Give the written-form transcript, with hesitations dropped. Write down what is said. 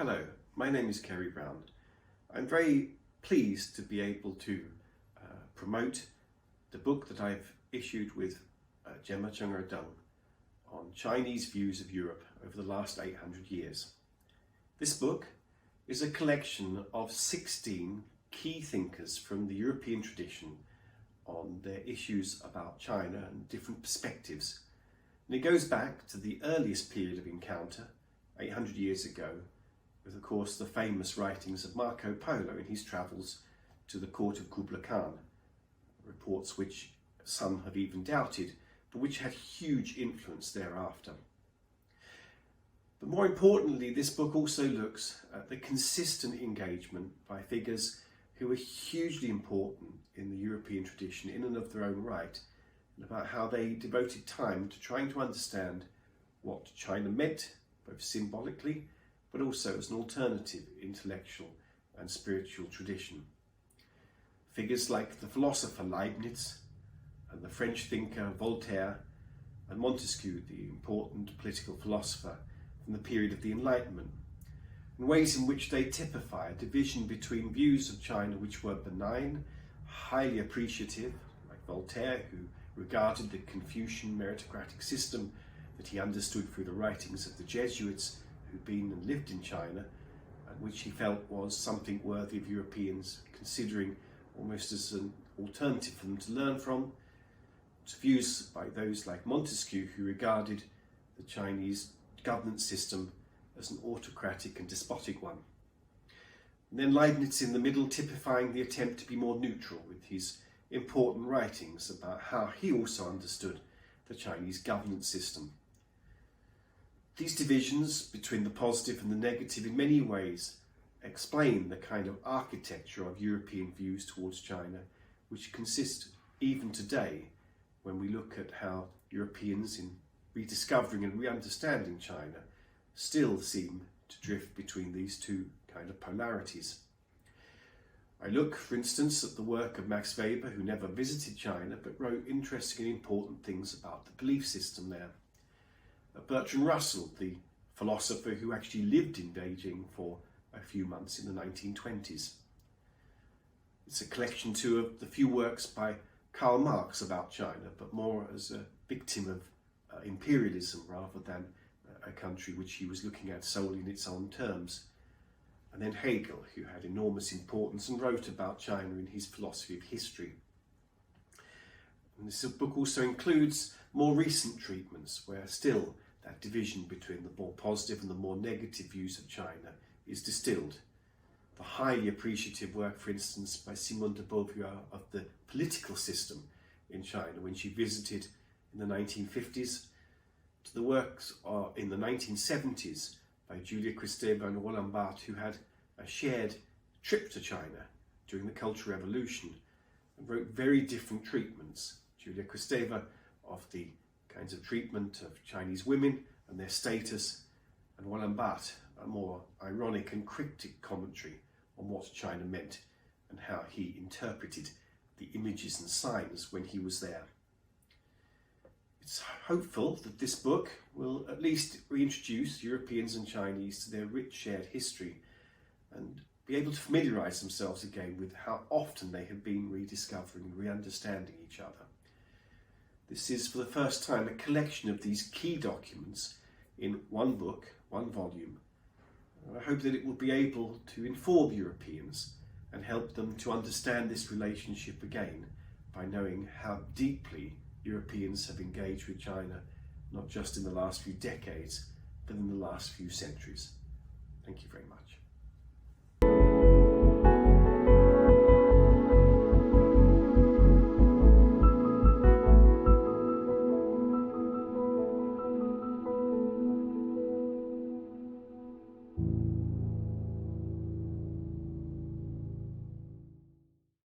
Hello, my name is Kerry Brown. I'm very pleased to be able to promote the book that I've issued with Gemma Chung-Er-Dung on Chinese views of Europe over the last 800 years. This book is a collection of 16 key thinkers from the European tradition on their issues about China and different perspectives. And it goes back to the earliest period of encounter, 800 years ago, with of course the famous writings of Marco Polo in his travels to the court of Kublai Khan, reports which some have even doubted, but which had huge influence thereafter. But more importantly, this book also looks at the consistent engagement by figures who are hugely important in the European tradition in and of their own right, and about how they devoted time to trying to understand what China meant, both symbolically, but also as an alternative intellectual and spiritual tradition. Figures like the philosopher Leibniz and the French thinker Voltaire and Montesquieu, the important political philosopher from the period of the Enlightenment, and ways in which they typify a division between views of China which were benign, highly appreciative, like Voltaire, who regarded the Confucian meritocratic system that he understood through the writings of the Jesuits who'd been and lived in China, and which he felt was something worthy of Europeans considering almost as an alternative for them to learn from, to views by those like Montesquieu, who regarded the Chinese governance system as an autocratic and despotic one. And then Leibniz in the middle, typifying the attempt to be more neutral with his important writings about how he also understood the Chinese governance system. These divisions between the positive and the negative in many ways explain the kind of architecture of European views towards China, which consist even today when we look at how Europeans, in rediscovering and re-understanding China, still seem to drift between these two kind of polarities. I look, for instance, at the work of Max Weber, who never visited China but wrote interesting and important things about the belief system there. Bertrand Russell, the philosopher who actually lived in Beijing for a few months in the 1920s. It's a collection too of the few works by Karl Marx about China, but more as a victim of imperialism rather than a country which he was looking at solely in its own terms. And then Hegel, who had enormous importance and wrote about China in his philosophy of history. And this book also includes more recent treatments where still that division between the more positive and the more negative views of China is distilled. The highly appreciative work, for instance, by Simone de Beauvoir of the political system in China when she visited in the 1950s, to the works in the 1970s by Julia Kristeva and Roland Barthes, who had a shared trip to China during the Cultural Revolution and wrote very different treatments. Julia Kristeva of the kinds of treatment of Chinese women and their status, and Roland Barthes a more ironic and cryptic commentary on what China meant and how he interpreted the images and signs when he was there. It's hopeful that this book will at least reintroduce Europeans and Chinese to their rich shared history and be able to familiarise themselves again with how often they have been rediscovering and re-understanding each other. This is for the first time a collection of these key documents in one book, one volume. I hope that it will be able to inform Europeans and help them to understand this relationship again by knowing how deeply Europeans have engaged with China, not just in the last few decades, but in the last few centuries. Thank you very much.